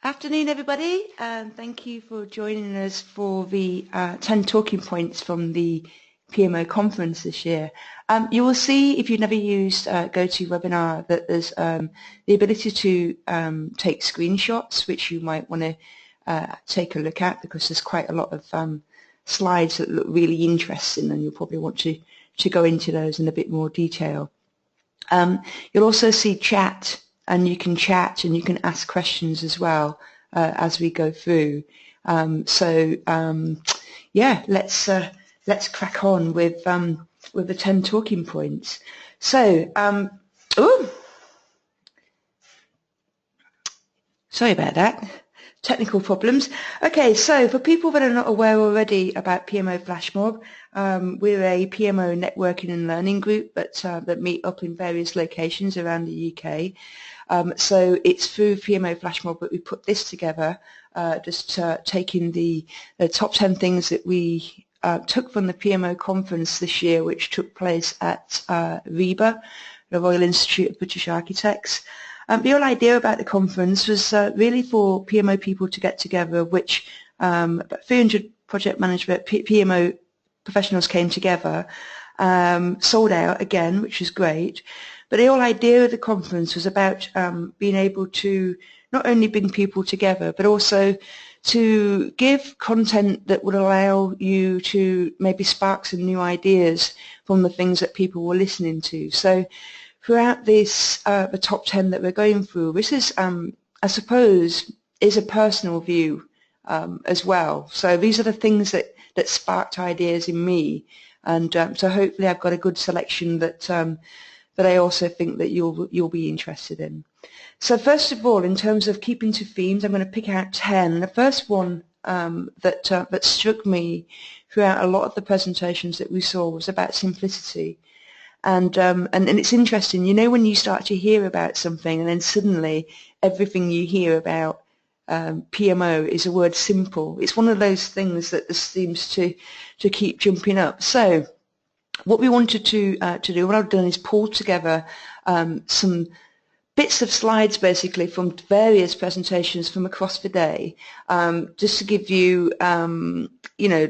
Afternoon, everybody, and thank you for joining us for the 10 talking points from the PMO conference this year. You will see, if you've never used GoToWebinar, that there's the ability to take screenshots, which you might want to take a look at, because there's quite a lot of slides that look really interesting, and you'll probably want to go into those in a bit more detail. You'll also see chat, and you can chat and you can ask questions as well as we go through. Yeah, let's crack on with the 10 talking points. So, sorry about that. Technical problems. Okay, so for people that are not aware already about PMO Flashmob, we're a PMO networking and learning group that meet up in various locations around the UK. So it's through PMO Flashmob that we put this together, just taking the top 10 things that we took from the PMO conference this year, which took place at RIBA, the Royal Institute of British Architects. The whole idea about the conference was really for PMO people to get together, which about 300 project management PMO professionals came together, sold out again, which is great. But the whole idea of the conference was about being able to not only bring people together, but also to give content that would allow you to maybe spark some new ideas from the things that people were listening to. So throughout this, the top 10 that we're going through, this is, I suppose, is a personal view as well. So these are the things that sparked ideas in me. And so hopefully I've got a good selection that I also think that you'll be interested in. So first of all, in terms of keeping to themes, I'm going to pick out 10. The first one that struck me throughout a lot of the presentations that we saw was about simplicity. And it's interesting, you know, when you start to hear about something and then suddenly everything you hear about PMO is the word simple. It's one of those things that just seems to keep jumping up. So what we wanted to do, what I've done is pull together some bits of slides basically from various presentations from across the day, just to give you, you know,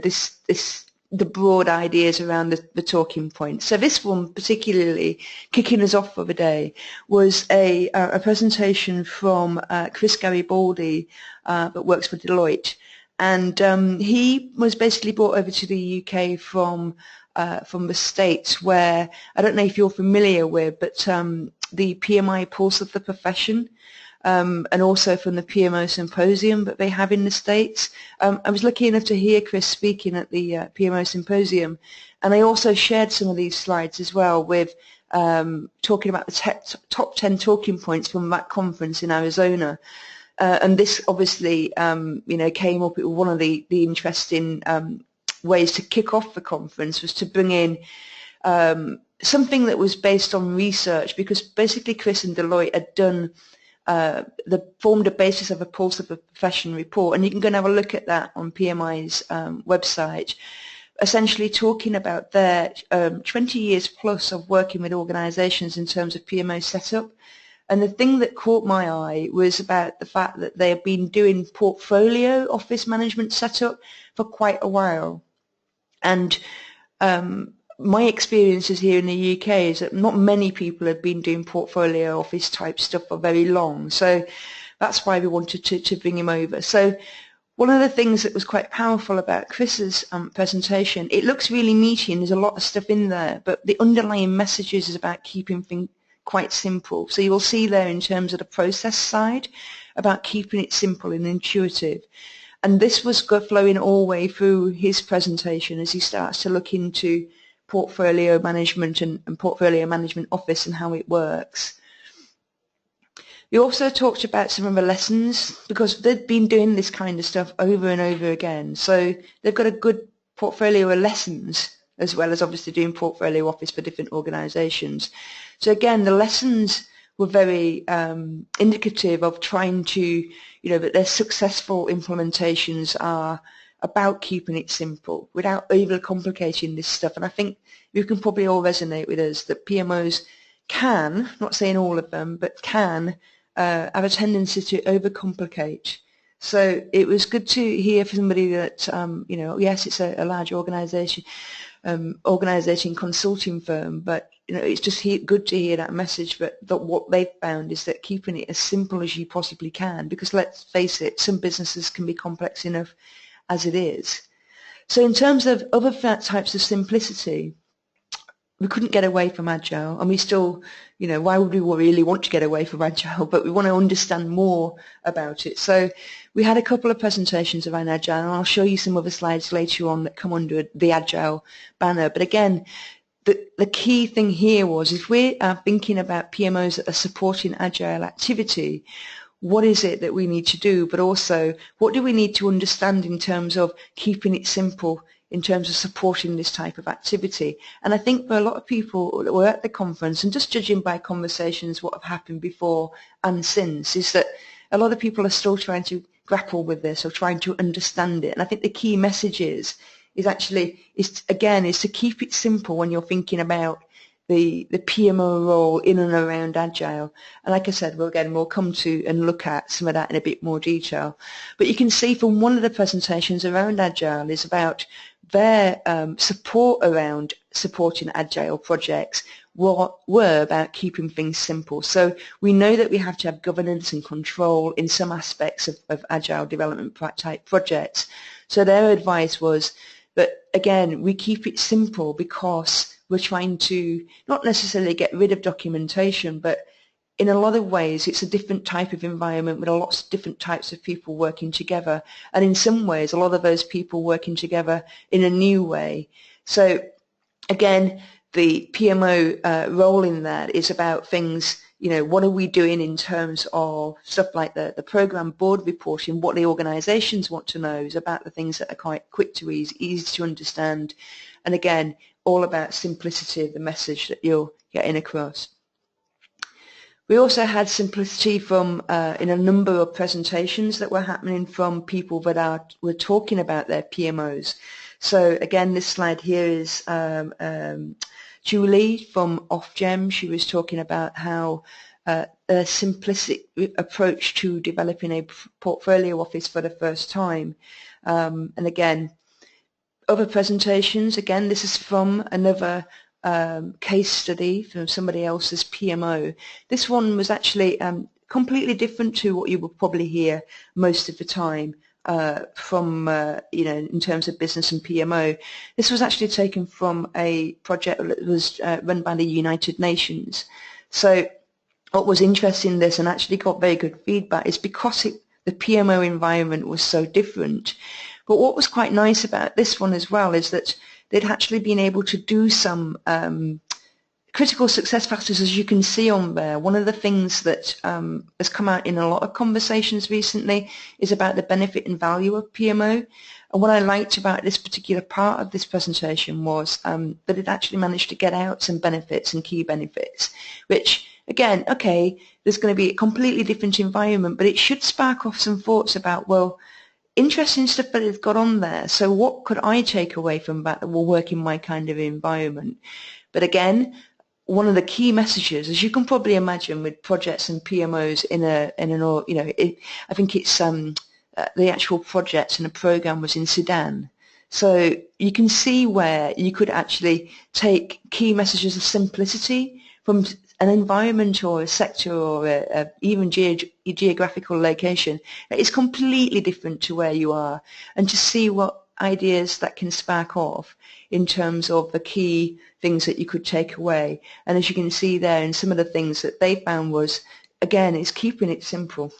the broad ideas around the talking points. So this one particularly, kicking us off for the day, was a presentation from Chris Garibaldi that works for Deloitte. And he was basically brought over to the UK from the States, where, I don't know if you're familiar with, but the PMI Pulse of the Profession, and also from the PMO Symposium that they have in the States. I was lucky enough to hear Chris speaking at the PMO Symposium, and I also shared some of these slides as well with talking about the top 10 talking points from that conference in Arizona. And this obviously, you know, came up. One of the interesting ways to kick off the conference was to bring in something that was based on research, because basically Chris and Deloitte had done formed a basis of a Pulse of the Profession report, and you can go and have a look at that on PMI's website, essentially talking about their 20 years plus of working with organisations in terms of PMO setup. And the thing that caught my eye was about the fact that they have been doing portfolio office management setup for quite a while. And my experiences here in the UK is that not many people have been doing portfolio office type stuff for very long. So that's why we wanted to bring him over. So one of the things that was quite powerful about Chris's presentation, it looks really meaty and there's a lot of stuff in there, but the underlying messages is about keeping things quite simple. So you will see there in terms of the process side about keeping it simple and intuitive. And this was flowing all the way through his presentation as he starts to look into portfolio management and portfolio management office and how it works. We also talked about some of the lessons, because they've been doing this kind of stuff over and over again. So they've got a good portfolio of lessons, as well as obviously doing portfolio office for different organisations. So again, the lessons were very indicative of trying to, you know, that their successful implementations are about keeping it simple without overcomplicating this stuff. And I think you can probably all resonate with us that PMOs can, not saying all of them, but can have a tendency to overcomplicate. So it was good to hear from somebody that, you know, yes, it's a large organization consulting firm, but you know, it's just good to hear that message. But what they've found is that keeping it as simple as you possibly can, because let's face it, some businesses can be complex enough as it is. So in terms of other types of simplicity, we couldn't get away from Agile, and we still, you know, why would we really want to get away from Agile? But we want to understand more about it. So we had a couple of presentations around Agile, and I'll show you some other slides later on that come under the Agile banner. But again, the key thing here was, if we are thinking about PMOs that are supporting Agile activity, what is it that we need to do, but also what do we need to understand in terms of keeping it simple, in terms of supporting this type of activity. And I think for a lot of people that were at the conference, and just judging by conversations what have happened before and since, is that a lot of people are still trying to grapple with this or trying to understand it. And I think the key message is to keep it simple when you're thinking about the PMO role in and around Agile. And like I said, we'll come to and look at some of that in a bit more detail. But you can see from one of the presentations around Agile is about their support around supporting Agile projects were about keeping things simple. So we know that we have to have governance and control in some aspects of Agile development type projects. So their advice was that, again, we keep it simple because we're trying to not necessarily get rid of documentation, but in a lot of ways it's a different type of environment with lots of different types of people working together, and in some ways a lot of those people working together in a new way. So again, the PMO role in that is about things, you know, what are we doing in terms of stuff like the program board reporting, what the organizations want to know is about the things that are quite quick to easy to understand, and again, all about simplicity of the message that you're getting across. We also had simplicity from in a number of presentations that were happening from people that were talking about their PMOs. So again, this slide here is Julie from Ofgem. She was talking about how a simplistic approach to developing a portfolio office for the first time. And again, other presentations, again, this is from another case study from somebody else's PMO. This one was actually completely different to what you will probably hear most of the time from, you know, in terms of business and PMO. This was actually taken from a project that was run by the United Nations. So what was interesting in this, and actually got very good feedback, is because the PMO environment was so different. But what was quite nice about this one as well is that they'd actually been able to do some critical success factors, as you can see on there. One of the things that has come out in a lot of conversations recently is about the benefit and value of PMO. And what I liked about this particular part of this presentation was that it actually managed to get out some benefits and key benefits, which, again, okay, there's going to be a completely different environment, but it should spark off some thoughts about, well, interesting stuff that it's got on there. So what could I take away from that will work in my kind of environment? But again, one of the key messages, as you can probably imagine, with projects and PMOs I think it's the actual project and the program was in Sudan. So you can see where you could actually take key messages of simplicity from an environment or a sector or even geographical location that is completely different to where you are, and to see what ideas that can spark off in terms of the key things that you could take away. And as you can see there, in some of the things that they found was, again, it's keeping it simple.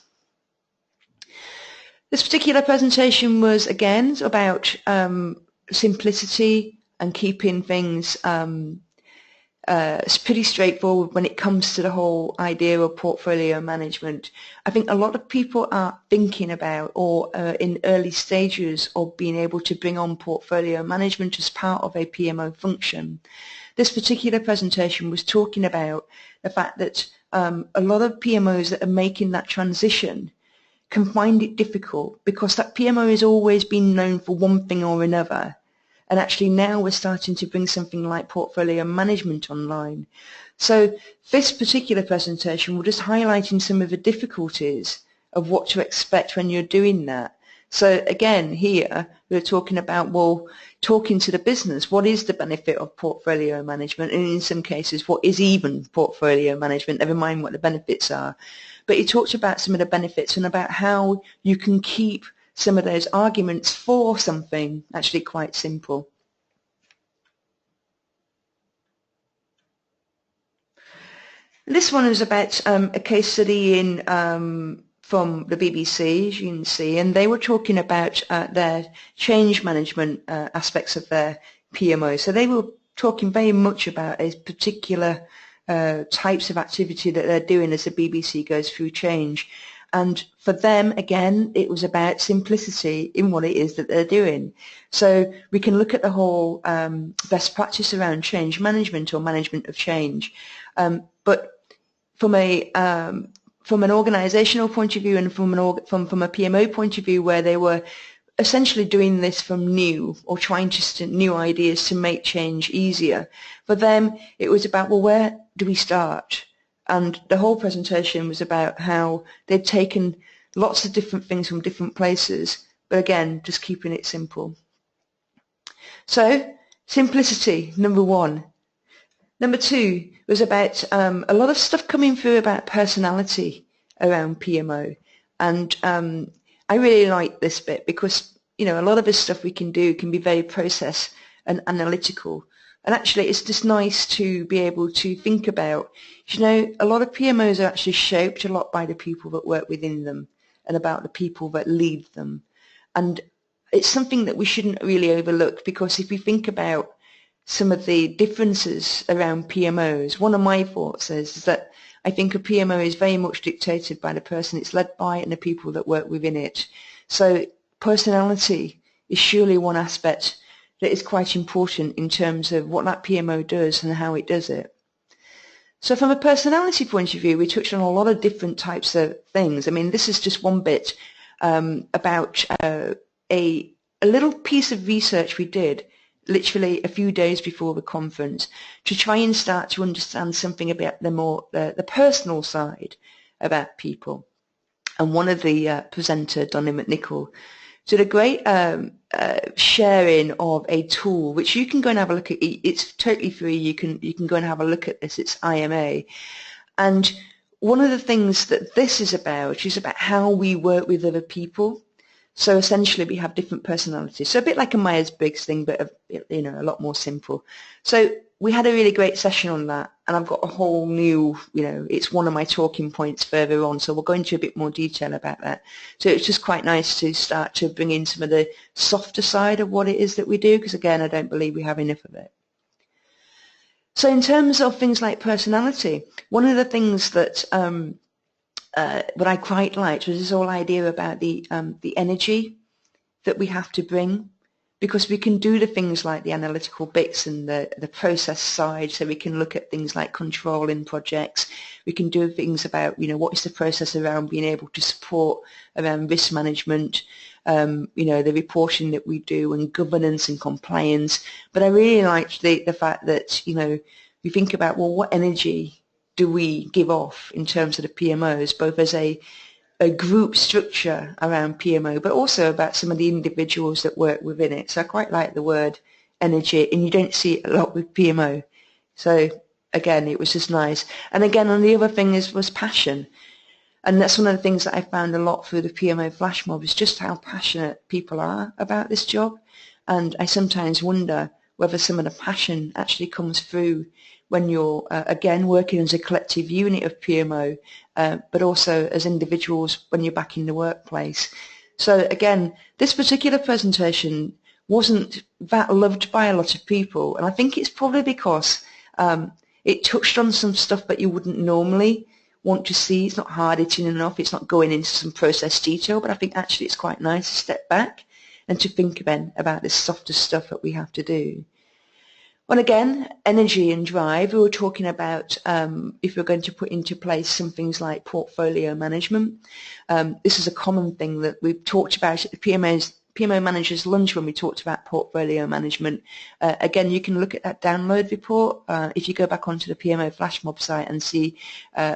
This particular presentation was, again, about simplicity and keeping things it's pretty straightforward when it comes to the whole idea of portfolio management. I think a lot of people are thinking about or in early stages of being able to bring on portfolio management as part of a PMO function. This particular presentation was talking about the fact that a lot of PMOs that are making that transition can find it difficult because that PMO has always been known for one thing or another. And actually now we're starting to bring something like portfolio management online. So this particular presentation will just highlighting some of the difficulties of what to expect when you're doing that. So again, here we're talking about, well, talking to the business, what is the benefit of portfolio management? And in some cases, what is even portfolio management? Never mind what the benefits are. But he talked about some of the benefits and about how you can keep some of those arguments for something actually quite simple. This one is about a case study in from the BBC, as you can see, and they were talking about their change management aspects of their PMO. So they were talking very much about a particular types of activity that they're doing as the BBC goes through change. And for them, again, it was about simplicity in what it is that they're doing. So we can look at the whole best practice around change management or management of change. But from an organizational point of view and from a PMO point of view, where they were essentially doing this from new or trying to new ideas to make change easier. For them, it was about, well, where do we start? And the whole presentation was about how they'd taken lots of different things from different places, but again, just keeping it simple. So, simplicity, number one. Number two was about a lot of stuff coming through about personality around PMO. And I really like this bit because, you know, a lot of the stuff we can do can be very process and analytical. And actually, it's just nice to be able to think about, you know, a lot of PMOs are actually shaped a lot by the people that work within them and about the people that lead them. And it's something that we shouldn't really overlook, because if we think about some of the differences around PMOs, one of my thoughts is that I think a PMO is very much dictated by the person it's led by and the people that work within it. So personality is surely one aspect that is quite important in terms of what that PMO does and how it does it. So from a personality point of view, we touched on a lot of different types of things. I mean, this is just one bit about a little piece of research we did literally a few days before the conference to try and start to understand something about the personal side about people. And one of the presenter, Donnie McNichol, did a great sharing of a tool which you can go and have a look at. It's totally free. You can go and have a look at this. It's IMA. And one of the things that this is about how we work with other people. So essentially we have different personalities. So a bit like a Myers-Briggs thing, but you know, a lot more simple. So we had a really great session on that, and I've got a whole new, you know, it's one of my talking points further on, so we'll go into a bit more detail about that. So it's just quite nice to start to bring in some of the softer side of what it is that we do, because again, I don't believe we have enough of it. So in terms of things like personality, one of the things that what I quite liked was this whole idea about the energy that we have to bring, because we can do the things like the analytical bits and the process side. So we can look at things like control in projects. We can do things about, you know, what is the process around being able to support around risk management, you know, the reporting that we do and governance and compliance. But I really liked the fact that, you know, we think about, well, what energy do we give off in terms of the PMOs, both as a group structure around PMO, but also about some of the individuals that work within it. So I quite like the word energy, and you don't see it a lot with PMO. So again, it was just nice. And again, on the other thing was passion. And that's one of the things that I found a lot through the PMO flash mob, is just how passionate people are about this job. And I sometimes wonder whether some of the passion actually comes through when you're, again, working as a collective unit of PMO, but also as individuals when you're back in the workplace. So again, this particular presentation wasn't that loved by a lot of people, and I think it's probably because it touched on some stuff that you wouldn't normally want to see. It's not hard-hitting enough, it's not going into some process detail, but I think actually it's quite nice to step back and to think again about this softer stuff that we have to do. And again, energy and drive, we were talking about if we're going to put into place some things like portfolio management. This is a common thing that we've talked about at the PMO Manager's Lunch when we talked about portfolio management. Again, you can look at that download report. If you go back onto the PMO Flash Mob site and see,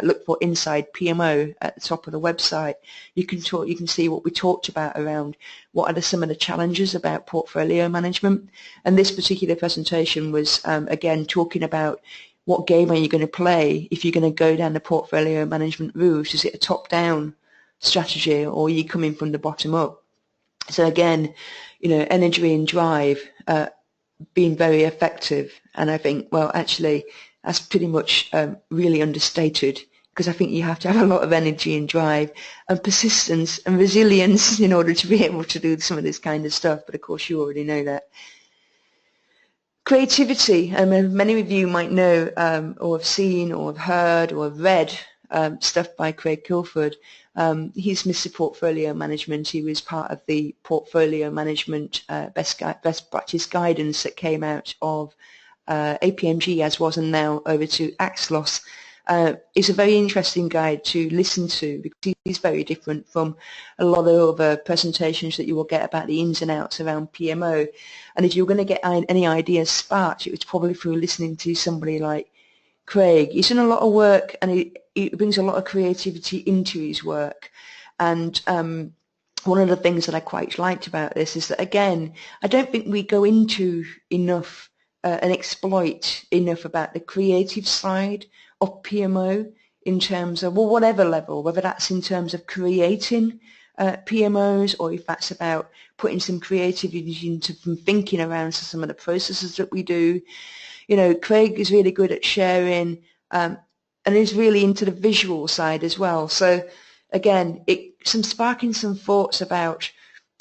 look for Inside PMO at the top of the website, you can see what we talked about around what are some of the challenges about portfolio management. And this particular presentation was, again, talking about what game are you going to play if you're going to go down the portfolio management route. Is it a top-down strategy, or are you coming from the bottom up? So again, energy and drive being very effective. And I think, well, actually, that's pretty much really understated, because I think you have to have a lot of energy and drive and persistence and resilience in order to be able to do some of this kind of stuff. But of course, you already know that. Creativity, many of you might know or have seen or have heard or have read stuff by Craig Kilford. He's Mr. Portfolio Management. He was part of the Portfolio Management best practice guidance that came out of APMG, as was, and now over to Axelos. It's a very interesting guide to listen to, because he's very different from a lot of other presentations that you will get about the ins and outs around PMO. And if you're going to get any ideas sparked, it was probably through listening to somebody like Craig. He's done a lot of work, and he brings a lot of creativity into his work. And one of the things that I quite liked about this is that, again, I don't think we go into enough and exploit enough about the creative side of PMO in terms of, well, whatever level, whether that's in terms of creating PMOs, or if that's about putting some creativity into some thinking around some of the processes that we do. Craig is really good at sharing and is really into the visual side as well. So again, sparking some thoughts about,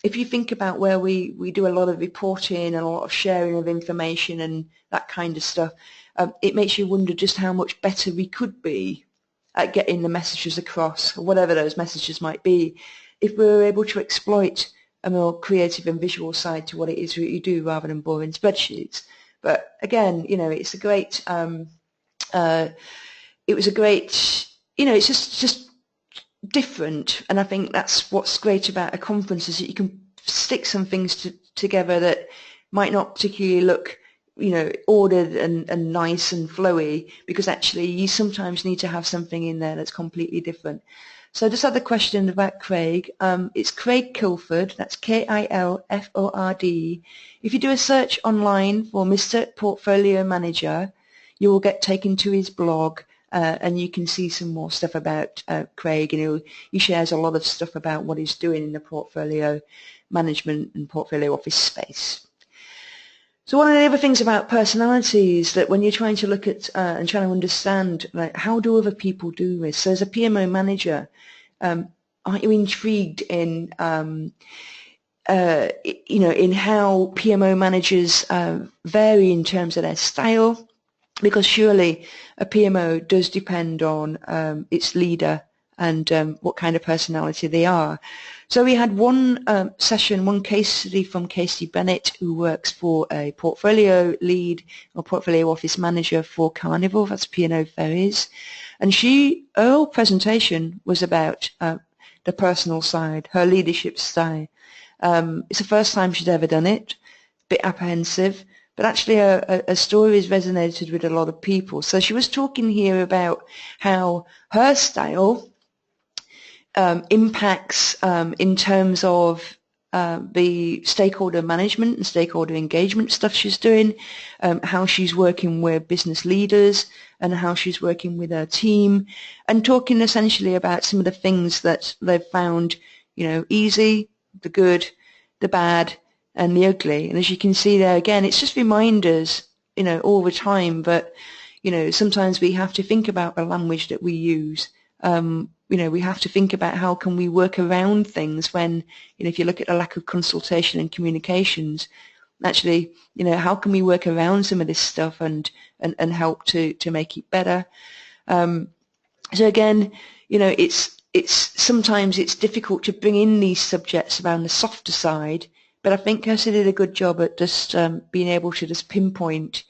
if you think about where we do a lot of reporting and a lot of sharing of information and that kind of stuff, it makes you wonder just how much better we could be at getting the messages across, or whatever those messages might be, if we were able to exploit a more creative and visual side to what it is that you do, rather than boring spreadsheets. But again, it's a great, it was a great, it's just different. And I think that's what's great about a conference, is that you can stick some things together that might not particularly look ordered and nice and flowy, because actually you sometimes need to have something in there that's completely different. So just had the question about Craig. It's Craig Kilford, that's Kilford. If you do a search online for Mr. Portfolio Manager, you will get taken to his blog, and you can see some more stuff about Craig, and he shares a lot of stuff about what he's doing in the portfolio management and portfolio office space. So one of the other things about personality is that when you're trying to look at and trying to understand, like, how do other people do this? So as a PMO manager, aren't you intrigued in in how PMO managers vary in terms of their style? Because surely a PMO does depend on its leader and what kind of personality they are. So we had one session, one case study from Casey Bennett, who works for a portfolio lead or portfolio office manager for Carnival, that's P&O Ferries. And her whole presentation was about the personal side, her leadership style. It's the first time she's ever done it, a bit apprehensive, but actually her story has resonated with a lot of people. So she was talking here about how her style impacts in terms of the stakeholder management and stakeholder engagement stuff she's doing, how she's working with business leaders and how she's working with her team, and talking essentially about some of the things that they've found, easy, the good, the bad, and the ugly. And as you can see there, again, it's just reminders, all the time, but, sometimes we have to think about the language that we use. We have to think about how can we work around things when, if you look at the lack of consultation and communications, actually, how can we work around some of this stuff and help to make it better? So again, sometimes it's difficult to bring in these subjects around the softer side, but I think Kirsty did a good job at just being able to just pinpoint,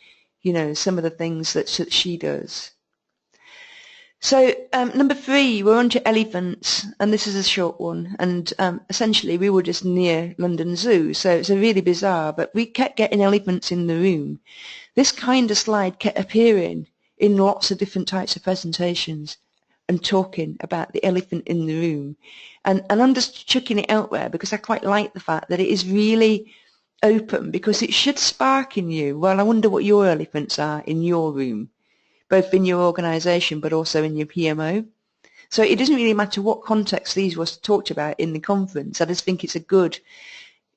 some of the things that she does. So number 3, we're on to elephants, and this is a short one. And essentially, we were just near London Zoo, so it's a really bizarre. But we kept getting elephants in the room. This kind of slide kept appearing in lots of different types of presentations and talking about the elephant in the room. And I'm just chucking it out there because I quite like the fact that it is really open, because it should spark in you, well, I wonder what your elephants are in your room, both in your organisation but also in your PMO. So it doesn't really matter what context these was talked about in the conference. I just think it's a good,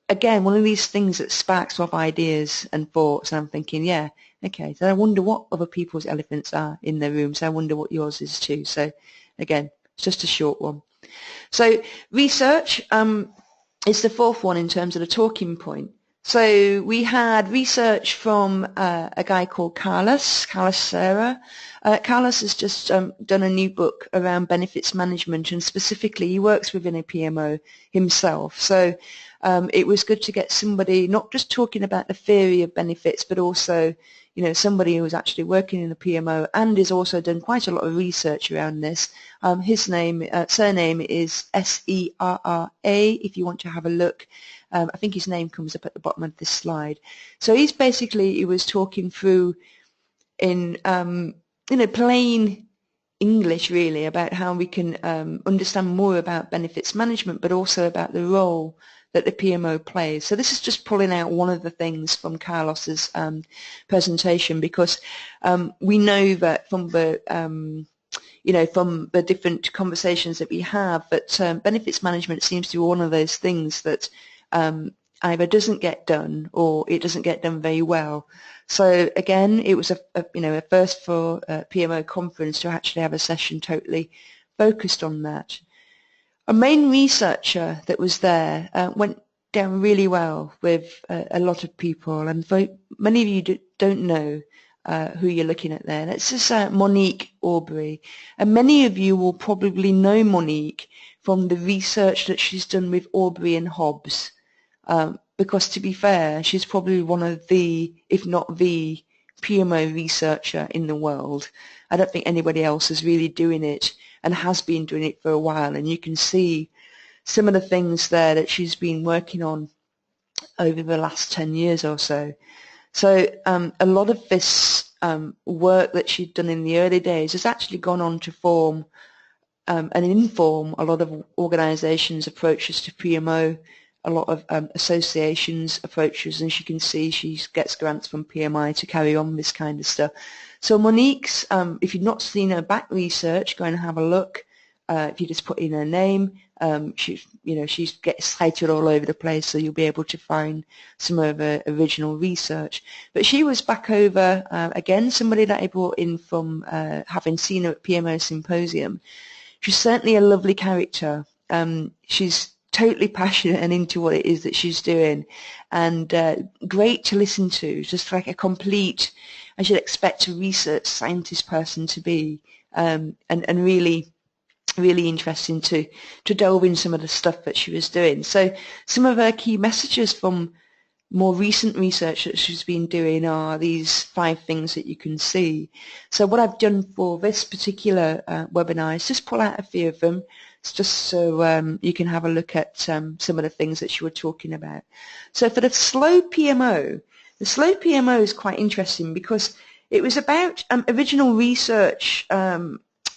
again, one of these things that sparks off ideas and thoughts. And I'm thinking, yeah, okay, so I wonder what other people's elephants are in their rooms. I wonder what yours is too. So again, it's just a short one. So research is the 4th one in terms of the talking point. So we had research from a guy called Carlos Serra. Carlos has just done a new book around benefits management, and specifically he works within a PMO himself. So it was good to get somebody not just talking about the theory of benefits, but also, you know, somebody who was actually working in the PMO and has also done quite a lot of research around this. His surname is Serra, if you want to have a look. I think his name comes up at the bottom of this slide. So he was talking through in plain English really about how we can understand more about benefits management, but also about the role that the PMO plays. So this is just pulling out one of the things from Carlos's presentation, because we know that from the from the different conversations that we have, that benefits management seems to be one of those things that either doesn't get done or it doesn't get done very well. So again, it was a first for PMO Conference to actually have a session totally focused on that. A main researcher that was there went down really well with a lot of people, and many of you don't know who you're looking at there. That's just Monique Aubrey, and many of you will probably know Monique from the research that she's done with Aubrey and Hobbs, because to be fair, she's probably one of the, if not the, PMO researcher in the world. I don't think anybody else is really doing it and has been doing it for a while, and you can see some of the things there that she's been working on over the last 10 years or so. So a lot of this work that she'd done in the early days has actually gone on to form and inform a lot of organisations' approaches to PMO, a lot of associations' approaches, and as you can see, she gets grants from PMI to carry on this kind of stuff. So Monique's, if you've not seen her back research, go and have a look. If you just put in her name, she gets cited all over the place, so you'll be able to find some of her original research. But she was back over, again, somebody that I brought in from having seen her at PMO Symposium. She's certainly a lovely character. She's totally passionate and into what it is that she's doing, and great to listen to, just like a complete, as you'd expect a research scientist person to be, and really interesting to delve in some of the stuff that she was doing. So some of her key messages from more recent research that she's been doing are these 5 things that you can see. So what I've done for this particular webinar is just pull out a few of them, just so you can have a look at some of the things that she was talking about. So for the slow PMO, the slow PMO is quite interesting because it was about original research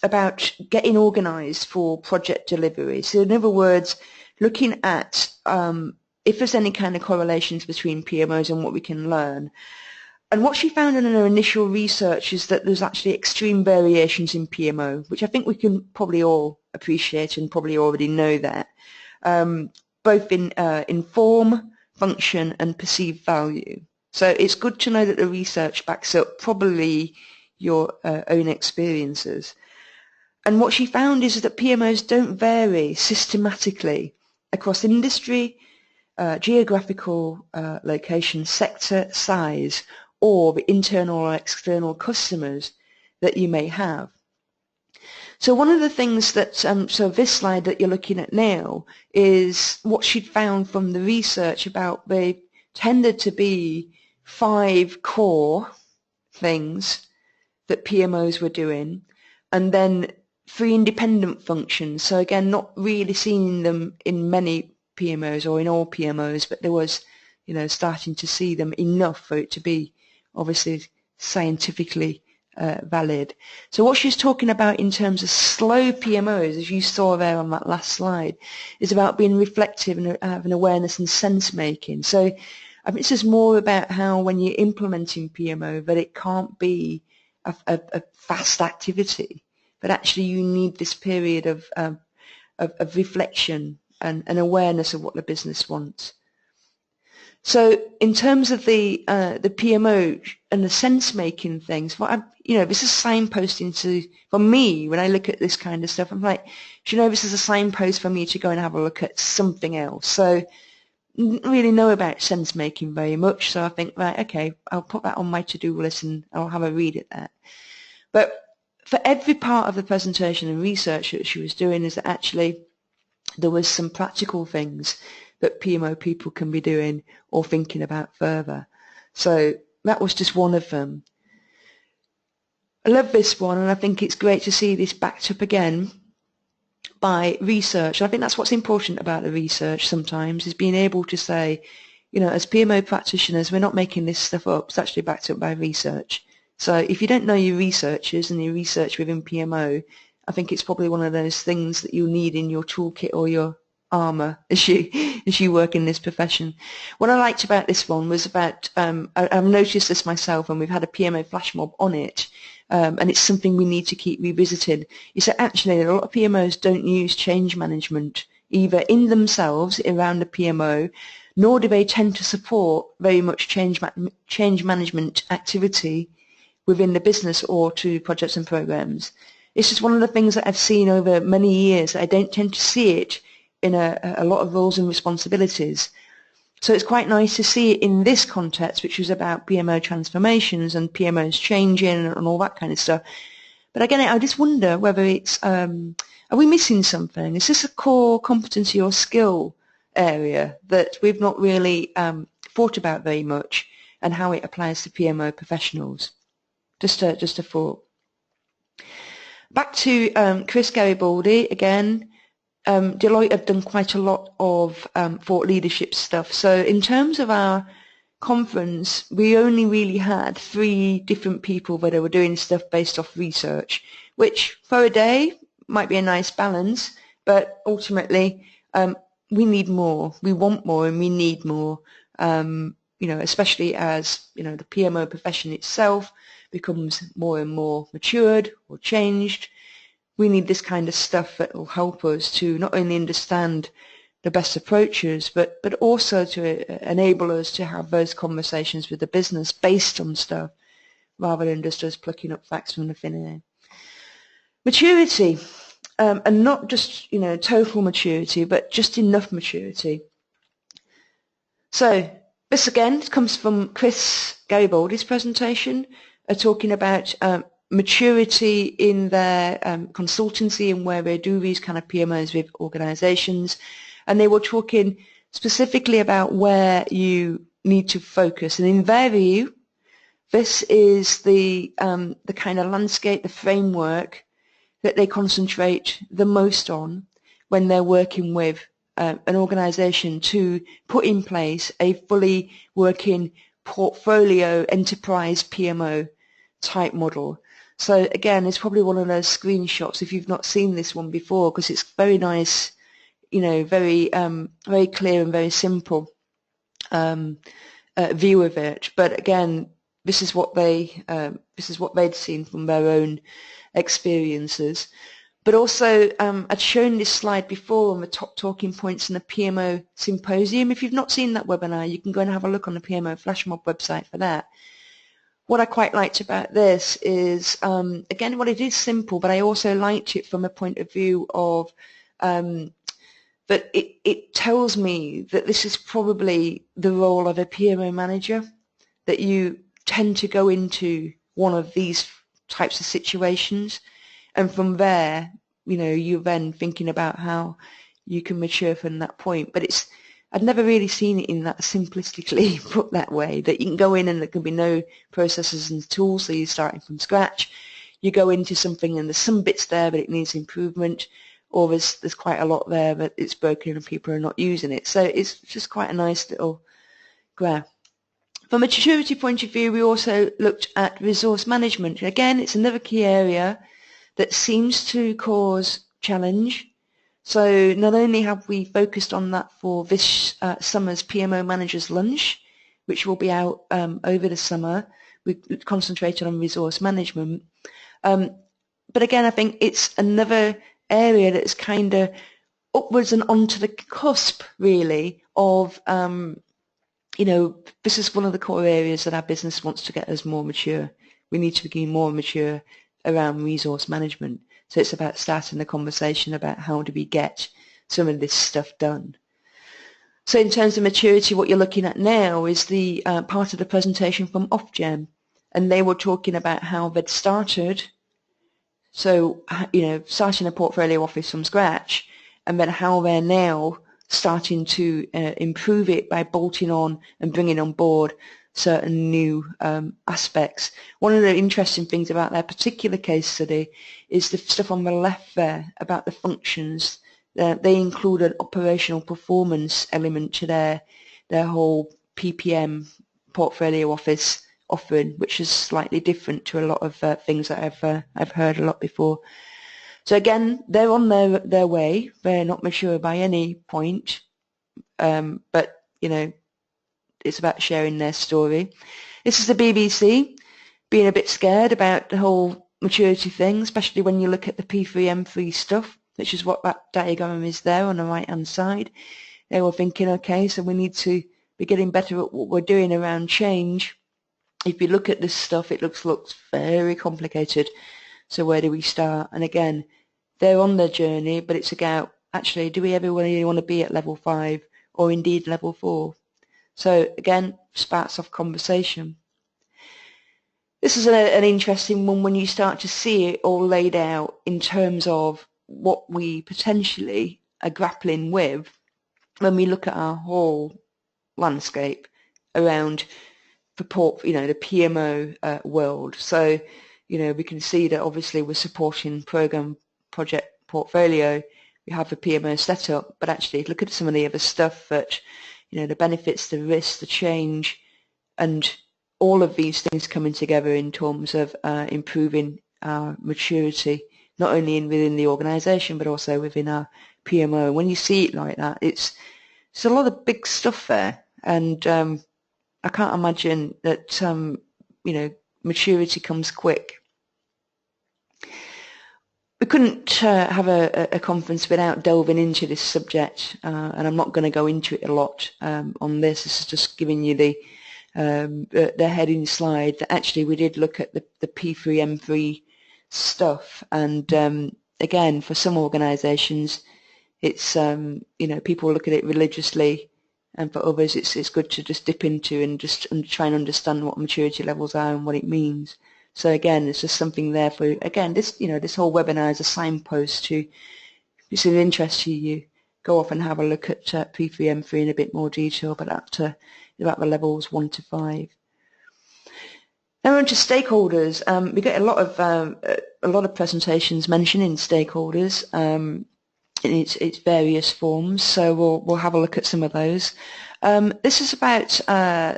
about getting organised for project delivery. So in other words, looking at if there's any kind of correlations between PMOs and what we can learn. And what she found in her initial research is that there's actually extreme variations in PMO, which I think we can probably all appreciate and probably already know that, both in form, function and perceived value. So it's good to know that the research backs up probably your own experiences. And what she found is that PMOs don't vary systematically across industry, geographical location, sector, size, or the internal or external customers that you may have. So one of the things that, so this slide that you're looking at now is what she'd found from the research about they tended to be 5 core things that PMOs were doing, and then three independent functions. So again, not really seeing them in many PMOs or in all PMOs, but there was, starting to see them enough for it to be obviously scientifically valid. So what she's talking about in terms of slow PMOs, as you saw there on that last slide, is about being reflective and having awareness and sense making. So I think this is more about how when you're implementing PMO that it can't be a fast activity, but actually you need this period of reflection and awareness of what the business wants. So in terms of the PMO and the sense-making things, this is signposting for me, when I look at this kind of stuff, I'm like, this is a signpost for me to go and have a look at something else. So didn't really know about sense-making very much, so I think, right, okay, I'll put that on my to-do list and I'll have a read at that. But for every part of the presentation and research that she was doing is that actually there was some practical things that PMO people can be doing or thinking about further. So that was just one of them. I love this one, and I think it's great to see this backed up again by research. I think that's what's important about the research sometimes, is being able to say, as PMO practitioners, we're not making this stuff up. It's actually backed up by research. So if you don't know your researchers and your research within PMO, I think it's probably one of those things that you'll need in your toolkit or your armour as you work in this profession. What I liked about this one was about, I've noticed this myself, and we've had a PMO flash mob on it, and it's something we need to keep revisited, is that actually a lot of PMOs don't use change management either in themselves around the PMO, nor do they tend to support very much change management activity within the business or to projects and programs. It's just one of the things that I've seen over many years, that I don't tend to see it in a lot of roles and responsibilities. So it's quite nice to see it in this context, which was about PMO transformations and PMOs changing and all that kind of stuff. But again, I just wonder whether it's, are we missing something? Is this a core competency or skill area that we've not really thought about very much, and how it applies to PMO professionals? Just a thought. Back to Chris Garibaldi again. Deloitte have done quite a lot of thought leadership stuff. So in terms of our conference, we only really had 3 different people that were doing stuff based off research, which for a day might be a nice balance, but ultimately we need more. We want more and we need more, especially as, the PMO profession itself becomes more and more matured or changed. We need this kind of stuff that will help us to not only understand the best approaches, but also to enable us to have those conversations with the business based on stuff, rather than just us plucking up facts from the thin air. Maturity, and not just total maturity, but just enough maturity. So this again comes from Chris Garibaldi's presentation, talking about maturity in their consultancy and where they do these kind of PMOs with organizations. And they were talking specifically about where you need to focus. And in their view, this is the kind of landscape, the framework that they concentrate the most on when they're working with an organization to put in place a fully working portfolio enterprise PMO type model. So again, it's probably one of those screenshots if you've not seen this one before, because it's very nice, very very clear and very simple view of it. But again, this is what they'd seen from their own experiences. But also, I'd shown this slide before on the top talking points in the PMO symposium. If you've not seen that webinar, you can go and have a look on the PMO Flashmob website for that. What I quite liked about this is, again, well, it is simple, but I also liked it from a point of view of that it tells me that this is probably the role of a PMO manager, that you tend to go into one of these types of situations, and from there, you're then thinking about how you can mature from that point. But I'd never really seen it in that simplistically put that way, that you can go in and there can be no processes and tools, so you're starting from scratch. you go into something and there's some bits there but it needs improvement, or there's quite a lot there but it's broken and people are not using it. So it's just quite a nice little graph. From a maturity point of view, we also looked at resource management. Again, it's another key area that seems to cause challenge. So not only have we focused on that for this summer's PMO Managers Lunch, which will be out over the summer, we concentrated on resource management. But again, I think it's another area that's kind of upwards and onto the cusp, really, of, this is one of the core areas that our business wants to get us more mature. We need to become more mature around resource management. So it's about starting the conversation about how do we get some of this stuff done. So in terms of maturity, what you're looking at now is the part of the presentation from Ofgem, and they were talking about how they'd started, so, starting a portfolio office from scratch, and then how they're now starting to improve it by bolting on and bringing on board certain new aspects. One of the interesting things about their particular case study is the stuff on the left there about the functions. They include an operational performance element to their whole PPM portfolio office offering, which is slightly different to a lot of things that I've heard a lot before. So again, they're on their way. They're not mature by any point, but it's about sharing their story. This is the BBC being a bit scared about the whole maturity thing, especially when you look at the P3M3 stuff, which is what that diagram is there on the right-hand side. They were thinking, okay, so we need to be getting better at what we're doing around change. If you look at this stuff, it looks very complicated. So where do we start? And again, they're on their journey, but it's about, actually, do we ever really want to be at level 5 or indeed level 4? So again, sparks off conversation. This is an interesting one when you start to see it all laid out in terms of what we potentially are grappling with when we look at our whole landscape around the PMO world. So, we can see that obviously we're supporting program, project, portfolio. We have the PMO set up, but actually look at some of the other stuff that, the benefits, the risks, the change, and all of these things coming together in terms of improving our maturity, not only within the organisation, but also within our PMO. When you see it like that, it's a lot of big stuff there, and I can't imagine that, maturity comes quick. We couldn't have a conference without delving into this subject, and I'm not going to go into it a lot on this. This is just giving you the heading slide. Actually, we did look at the P3M3 stuff, and again, for some organisations, it's people look at it religiously, and for others, it's good to just dip into and just try and understand what maturity levels are and what it means. So again, it's just something there for, again, this whole webinar is a signpost to, if it's of interest to you, go off and have a look at P3M3 in a bit more detail, but about the levels 1 to 5. Now on to stakeholders. We get a lot of presentations mentioning stakeholders in its various forms, so we'll have a look at some of those. This is about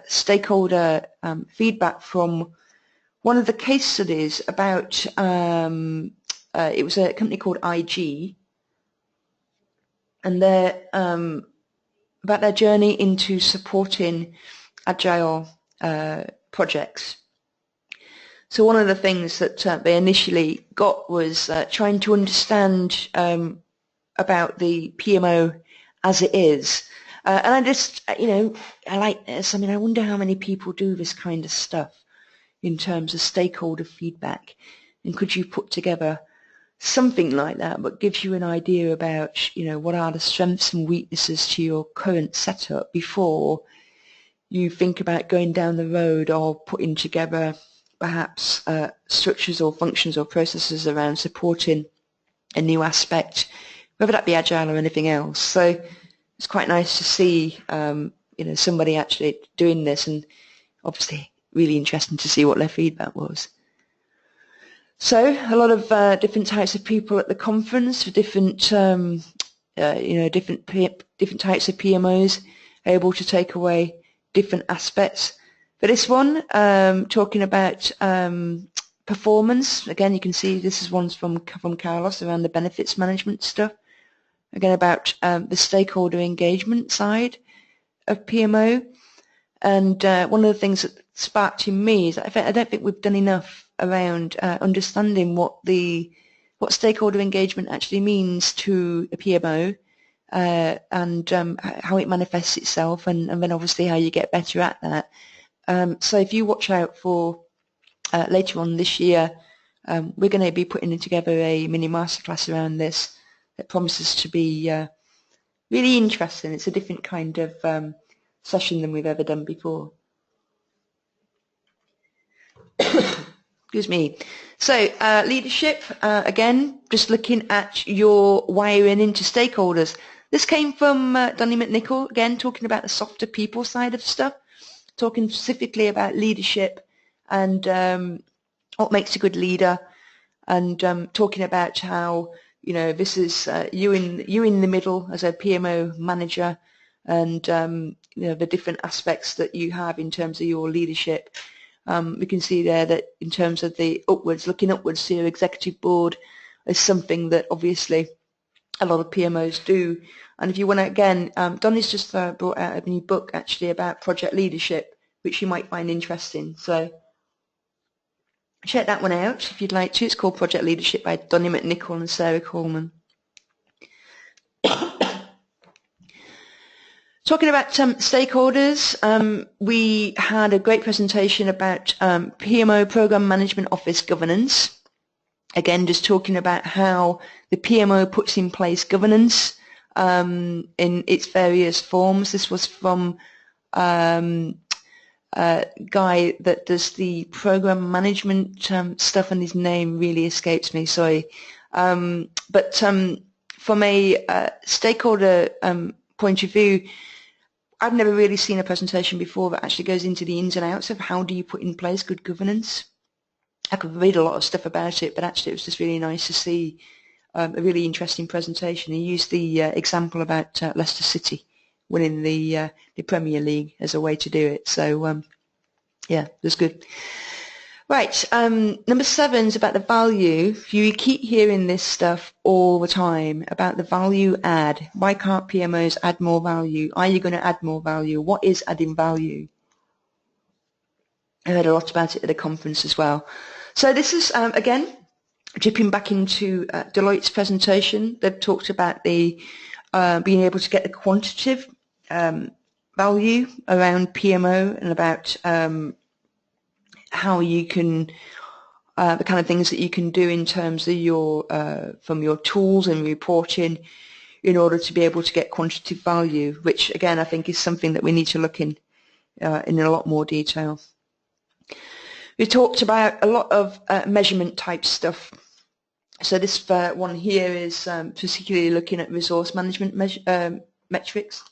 stakeholder feedback from one of the case studies about, it was a company called IG, and about their journey into supporting Agile projects. So one of the things that they initially got was trying to understand about the PMO as it is. And I just, I like this. I mean, I wonder how many people do this kind of stuff in terms of stakeholder feedback, and could you put together something like that but gives you an idea about what are the strengths and weaknesses to your current setup before you think about going down the road or putting together perhaps structures or functions or processes around supporting a new aspect, whether that be Agile or anything else. So it's quite nice to see somebody actually doing this, and obviously really interesting to see what their feedback was. So a lot of different types of people at the conference, for different different types of PMOs, able to take away different aspects. For this one, talking about performance, again, you can see this is one's from Carlos around the benefits management stuff. Again, about the stakeholder engagement side of PMO. And one of the things that sparked in me is that I don't think we've done enough around understanding what stakeholder engagement actually means to a PMO, and how it manifests itself, and then obviously how you get better at that. So if you watch out for later on this year, we're going to be putting together a mini masterclass around this that promises to be really interesting. It's a different kind of session than we've ever done before. Excuse me. So leadership, again, just looking at your wiring into stakeholders. This came from Donnie McNichol, again, talking about the softer people side of stuff, talking specifically about leadership and what makes a good leader, and talking about how, you know, this is you in the middle as a PMO manager, and you know, the different aspects that you have in terms of your leadership. We can see there that in terms of the upwards, looking upwards to your executive board is something that obviously a lot of PMOs do. And if you want to, again, Donnie's just brought out a new book actually about project leadership, which you might find interesting. So check that one out if you'd like to. It's called Project Leadership by Donnie McNichol and Sarah Coleman. Talking about stakeholders, we had a great presentation about PMO Program Management Office governance. Again, just talking about how the PMO puts in place governance in its various forms. This was from a guy that does the program management stuff, and his name really escapes me, sorry. But from a stakeholder point of view, I've never really seen a presentation before that actually goes into the ins and outs of how do you put in place good governance. I could read a lot of stuff about it, but actually it was just really nice to see a really interesting presentation. He used the example about Leicester City winning the Premier League as a way to do it. So yeah, it was good. Right, number 7 is about the value. You keep hearing this stuff all the time about the value add. Why can't PMOs add more value? Are you going to add more value? What is adding value? I heard a lot about it at the conference as well. So this is, again, dipping back into Deloitte's presentation. They've talked about the being able to get the quantitative value around PMO, and about how you can, the kind of things that you can do in terms of your, from your tools and reporting in order to be able to get quantitative value, which again I think is something that we need to look in a lot more detail. We talked about a lot of measurement type stuff. So this one here is particularly looking at resource management metrics.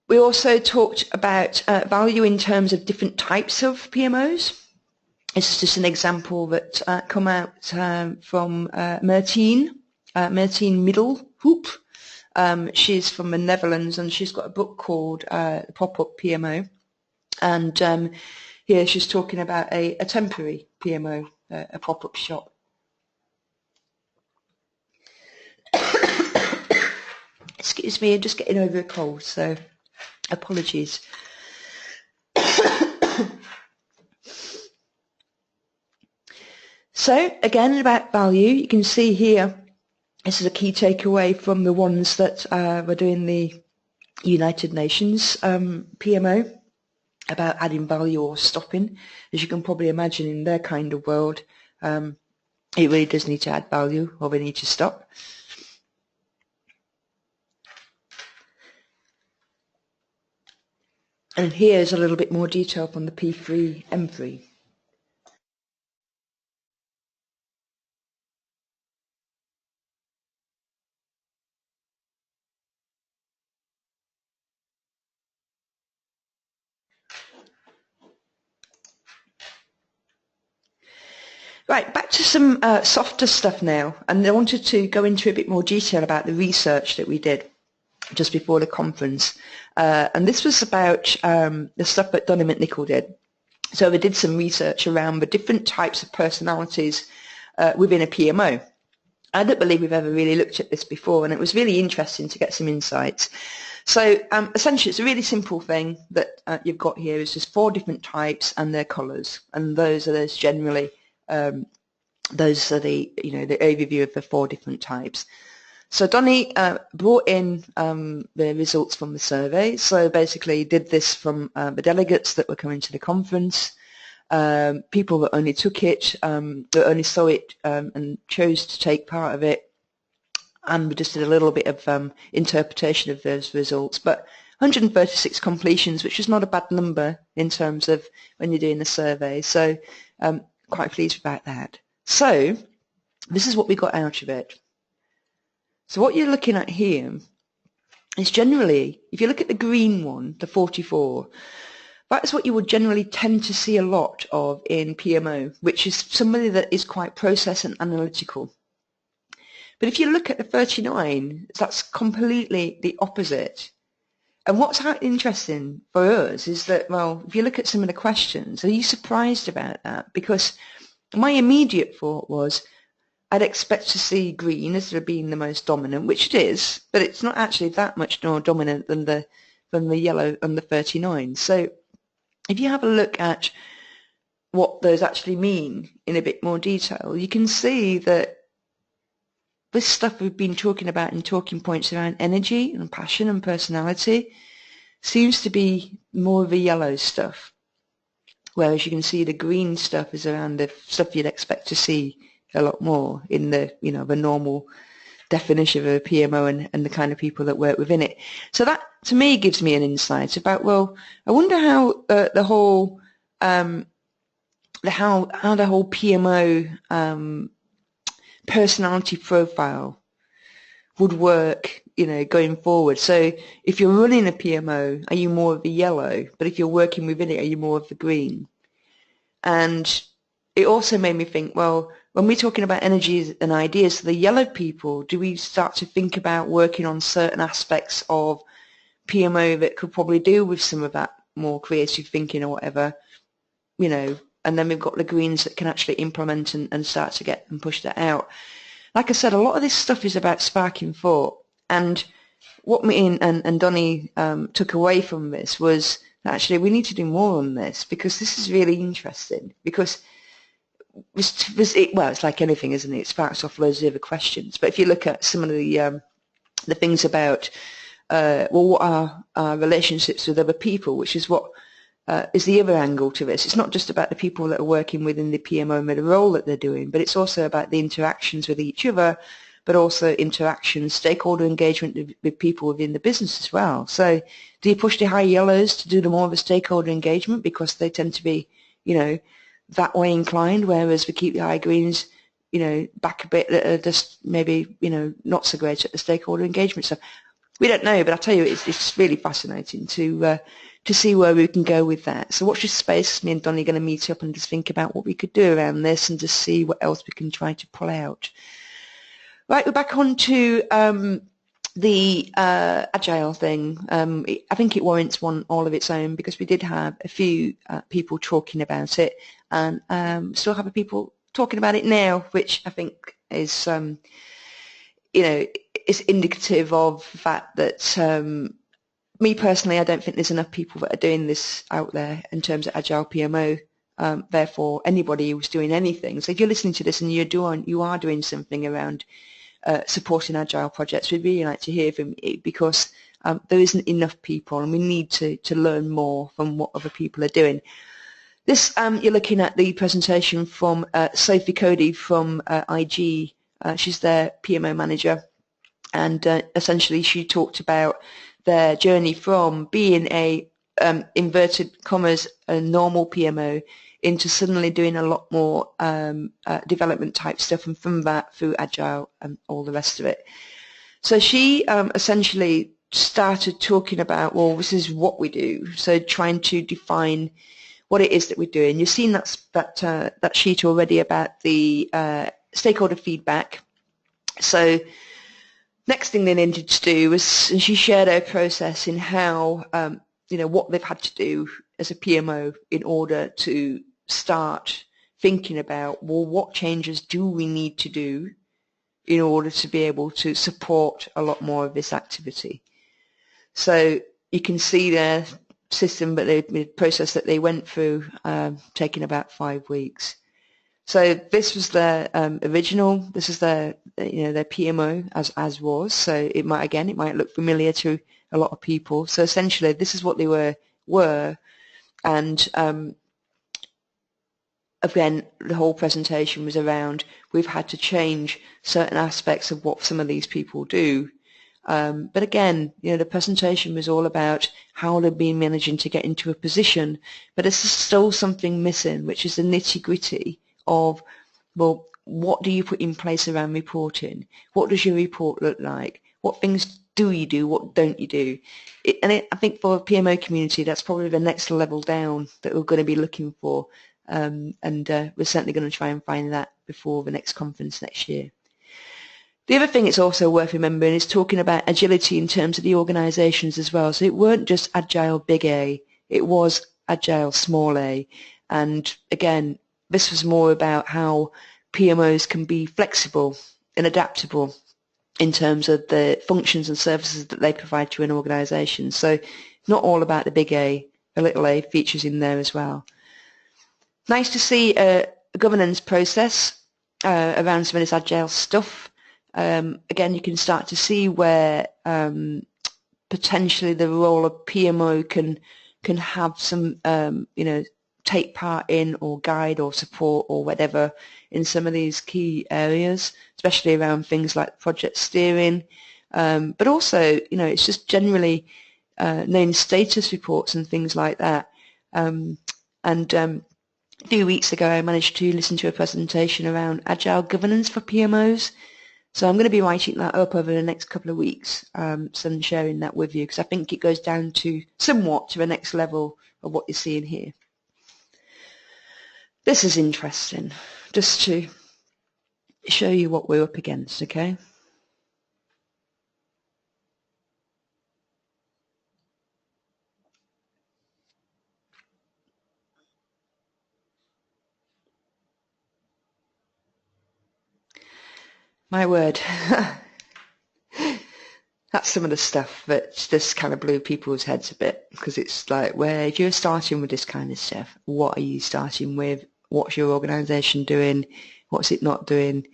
We also talked about value in terms of different types of PMOs. This is just an example that come out from Martine Middelhoop. She's from the Netherlands, and she's got a book called Pop-Up PMO. And here she's talking about a temporary PMO, a pop-up shop. Excuse me, I'm just getting over a cold, so apologies. So again, about value, you can see here, this is a key takeaway from the ones that were doing the United Nations PMO, about adding value or stopping. As you can probably imagine, in their kind of world, it really does need to add value, or they need to stop. And here's a little bit more detail from the P3 M3. Right, back to some softer stuff now, and I wanted to go into a bit more detail about the research that we did just before the conference. And this was about the stuff that Donny McNichol did. So we did some research around the different types of personalities within a PMO. I don't believe we've ever really looked at this before, and it was really interesting to get some insights. So essentially, it's a really simple thing that you've got here. It's just 4 different types and their colours, and those are generally those are the the overview of the 4 different types. So Donny brought in the results from the survey. So basically, did this from the delegates that were coming to the conference. People that only took it, that only saw it and chose to take part of it, and we just did a little bit of interpretation of those results. But 136 completions, which is not a bad number in terms of when you're doing the survey, so quite pleased about that. So this is what we got out of it. So what you're looking at here is generally, if you look at the green one, the 44, that's what you would generally tend to see a lot of in PMO, which is somebody that is quite process and analytical. But if you look at the 39, that's completely the opposite. And what's interesting for us is that, well, if you look at some of the questions, are you surprised about that? Because my immediate thought was, I'd expect to see green as being the most dominant, which it is, but it's not actually that much more dominant than the yellow and the 39. So if you have a look at what those actually mean in a bit more detail, you can see that this stuff we've been talking about in talking points around energy and passion and personality seems to be more of the yellow stuff, whereas you can see the green stuff is around the stuff you'd expect to see a lot more in the the normal definition of a PMO and the kind of people that work within it. So that to me gives me an insight about, well, I wonder how the whole how the whole PMO personality profile would work, going forward. So if you're running a PMO, are you more of the yellow? But if you're working within it, are you more of the green? And it also made me think, well, when we're talking about energies and ideas, the yellow people, do we start to think about working on certain aspects of PMO that could probably deal with some of that more creative thinking or whatever, and then we've got the greens that can actually implement and start to get and push that out. Like I said, a lot of this stuff is about sparking thought, and what me and Donny took away from this was actually we need to do more on this, because this is really interesting, because it's like anything, isn't it? It sparks off loads of other questions. But if you look at some of the things about, what are our relationships with other people, which is what is the other angle to this. It's not just about the people that are working within the PMO and the role that they're doing, but it's also about the interactions with each other, but also interactions, stakeholder engagement with people within the business as well. So do you push the high yellows to do the more of a stakeholder engagement because they tend to be, that way inclined, whereas we keep the high greens, back a bit, that are just maybe, not so great at the stakeholder engagement stuff. We don't know, but I tell you, it's really fascinating to see where we can go with that. So watch this space. Me and Donny are going to meet up and just think about what we could do around this and just see what else we can try to pull out. Right, we're back on to the Agile thing. I think it warrants one all of its own, because we did have a few people talking about it, and still have people talking about it now, which I think is, is indicative of the fact that me personally, I don't think there's enough people that are doing this out there in terms of Agile PMO. Therefore, anybody who's doing anything. So if you're listening to this and you are doing something around supporting Agile projects, we'd really like to hear from you, because there isn't enough people, and we need to learn more from what other people are doing. This, you're looking at the presentation from Sophie Cody from IG. She's their PMO manager, and essentially she talked about their journey from being a inverted commas a normal PMO into suddenly doing a lot more development type stuff, and from that through Agile and all the rest of it. So she essentially started talking about, well, this is what we do. So trying to define what it is that we're doing. You've seen that sheet already about the stakeholder feedback. So next thing they needed to do was, she shared her process in how, what they've had to do as a PMO in order to start thinking about, well, what changes do we need to do in order to be able to support a lot more of this activity. So you can see their system, but the process that they went through, taking about 5 weeks. So this was their original. This is their PMO as was. So it might look familiar to a lot of people. So essentially, this is what they were, and again, the whole presentation was around, we've had to change certain aspects of what some of these people do. But again, the presentation was all about how they've been managing to get into a position, but there's still something missing, which is the nitty-gritty of, well, what do you put in place around reporting? What does your report look like? What things do you do? What don't you do? I think for the PMO community, that's probably the next level down that we're going to be looking for. And we're certainly going to try and find that before the next conference next year. The other thing it's also worth remembering is talking about agility in terms of the organisations as well. So it weren't just Agile big A, it was Agile small a. And again, this was more about how PMOs can be flexible and adaptable in terms of the functions and services that they provide to an organisation. So not all about the big A, the little a features in there as well. Nice to see a governance process around some of this Agile stuff. Again, you can start to see where potentially the role of PMO can have some, take part in or guide or support or whatever in some of these key areas, especially around things like project steering. But also, it's just generally knowing status reports and things like that. A few weeks ago, I managed to listen to a presentation around Agile governance for PMOs. So I'm going to be writing that up over the next couple of weeks, and sharing that with you, because I think it goes down to somewhat to the next level of what you're seeing here. This is interesting, just to show you what we're up against, okay? My word. That's some of the stuff that just kind of blew people's heads a bit, because it's like, where if you're starting with this kind of stuff, what are you starting with? What's your organisation doing? What's it not doing?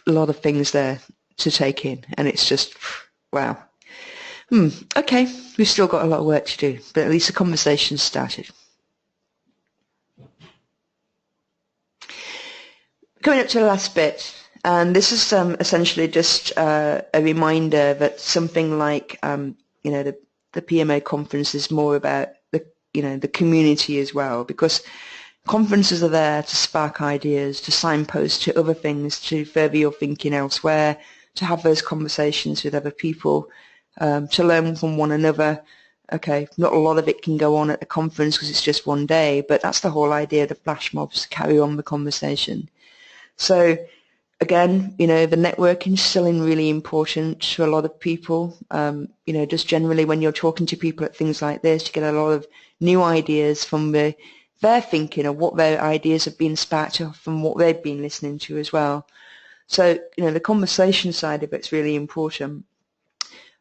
A lot of things there to take in, and it's just, wow. Okay, we've still got a lot of work to do, but at least the conversation's started. Coming up to the last bit, and this is essentially just a reminder that something like the PMO conference is more about the community as well, because conferences are there to spark ideas, to signpost to other things, to further your thinking elsewhere, to have those conversations with other people, to learn from one another. Okay, not a lot of it can go on at the conference because it's just one day, but that's the whole idea of the flash mobs, to carry on the conversation. So again, the networking is still really important to a lot of people. Just generally when you're talking to people at things like this, you get a lot of new ideas from their thinking of what their ideas have been sparked off from what they've been listening to as well. So, the conversation side of it's really important.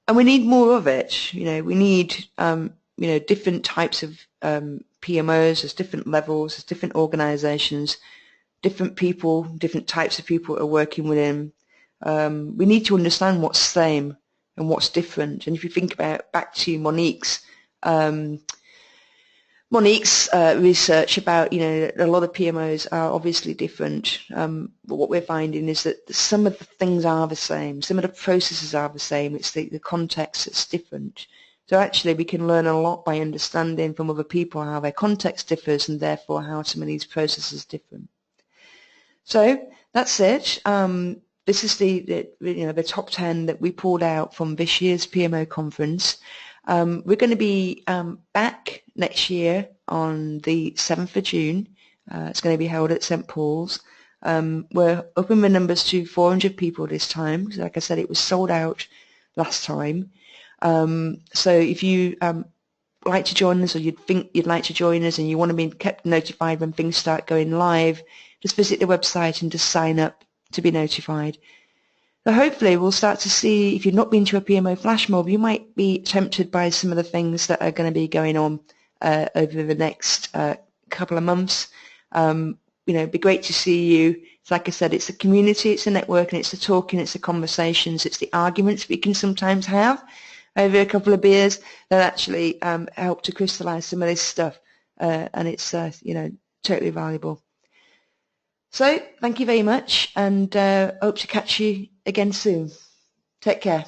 And we need more of it. We need, different types of PMOs, there's different levels, there's different organizations, different people, different types of people are working within. We need to understand what's the same and what's different. And if you think about back to Monique's research about, a lot of PMOs are obviously different, but what we're finding is that some of the things are the same, some of the processes are the same, it's the context that's different. So actually we can learn a lot by understanding from other people how their context differs and therefore how some of these processes are different. So that's it. This is the top 10 that we pulled out from this year's PMO conference. We're going to be back next year on the 7th of June. It's going to be held at St. Paul's. We're upping the numbers to 400 people this time. Like I said, it was sold out last time. So if you like to join us, or you'd think you'd like to join us and you want to be kept notified when things start going live, just visit the website and just sign up to be notified. So hopefully we'll start to see, if you've not been to a PMO flash mob, you might be tempted by some of the things that are going to be going on over the next couple of months. It'd be great to see you. It's like I said, it's a community, it's a network, and it's the talking, it's the conversations, it's the arguments we can sometimes have over a couple of beers that actually help to crystallize some of this stuff, and it's totally valuable. So thank you very much, and hope to catch you again soon. Take care.